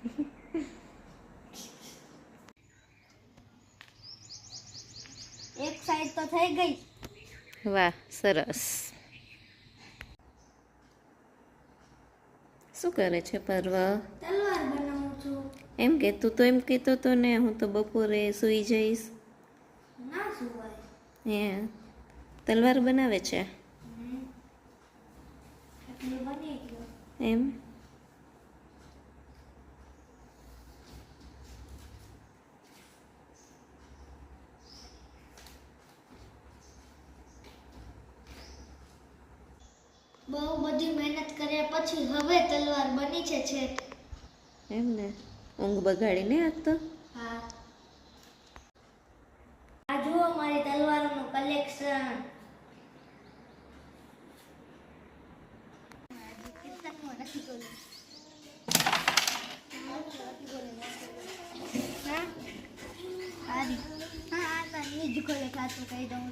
એક સાઈડ તો થઈ ગઈ. વાહ, સરસ. શું કરે છે પર્વ? તલવાર બનાવું છું. એમ કે તું તો એમ કહેતો તો ને હું તો બપોરે સૂઈ જઈશ. ના સુવાય. હે, તલવાર બનાવે છે એટલે બની ગયો. એમ? બહુ બધી મહેનત કર્યા પછી હવે તલવાર બની છે છેક. એમ ને, ઊંઘ બગાડીને આજ તો. હા. આ જુઓ મારી તલવારોનું કલેક્શન. કહી દઉં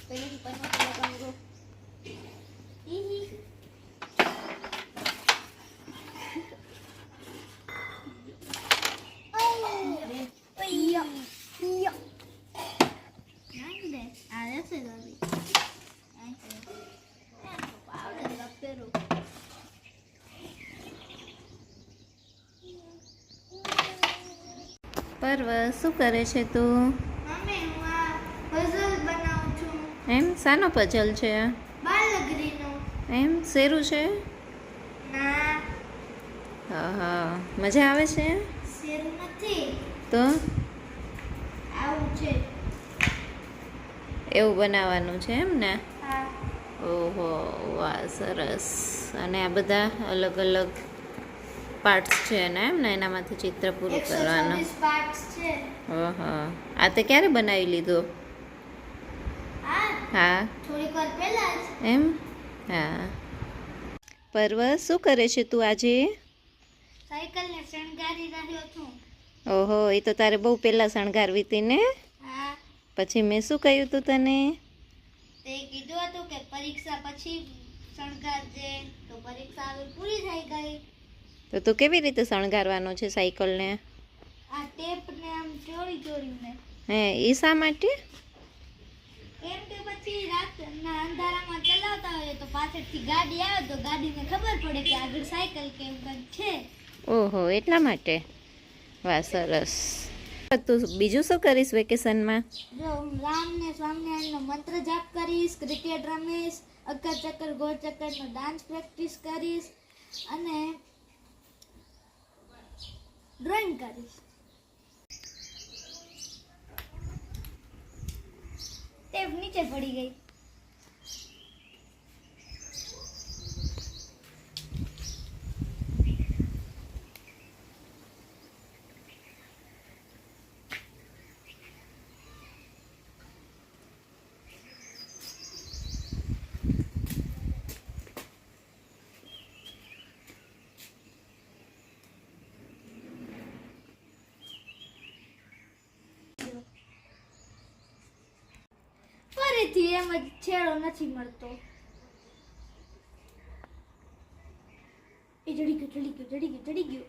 પહેલી પણ પર્વ, શું કરે છે તું? મમ્મી હું આ પઝલ બનાવું છું. એમ, શાનો પઝલ છે? બાલગીરીનો. એમ, શેરું છે? ના, હા હા, મજા આવે છે? શેર નથી. તો આવું છે. એવું બનાવવાનું છે એમ ને? હા. ઓહો, વાહ, સરસ. અને આ બધા અલગ અલગ પાર્ટ્સ છે ને એમ ને, એનામાંથી ચિત્ર પૂરું કરવાનું. 126 પાર્ટ્સ છે. ઓહો, આ તે ક્યારે બનાવી લીધું? હા. થોડીક વાર પહેલા જ. એમ? હા. પર્વ, શું કરે છે તું આજે? સાયકલને શણગારી રહ્યો છું. ઓહો, એ તો તારે બહુ પહેલાં શણગારવી હતી ને? હા. પછી મેં શું કહ્યું તું તને? તે કીધું હતું કે પરીક્ષા પછી શણગારજે, તો પરીક્ષા હવે પૂરી થઈ ગઈ. તો તું કેવી રીતે શણગારવાનો છે સાયકલને? આ ટેપને આમ ચોળીને. હે, એ શા માટે? કેમ કે પછી રાતના અંધારામાં ચલાવતા હોય તો પાછળથી ગાડી આવે તો ગાડીને ખબર પડે કે આગળ સાયકલ કે એવું કંઈક છે. ઓહો, એટલા માટે. વાહ, સરસ. તું બીજું શું કરીશ વેકેશનમાં? જો હું રામ ને સ્વામિનારાયણનો મંત્ર જાપ કરીશ, ક્રિકેટ રમીશ, અક્કર ચક્કર ગોળ ચક્કરનો ડાન્સ પ્રેક્ટિસ કરીશ અને ડ્રોઈંગ કરીશ. ટેપ નીચે પડી ગઈ. ફરીથી એમ જ છેડો નથી મળતો. એ જડી ગયું. પડી ગઈ.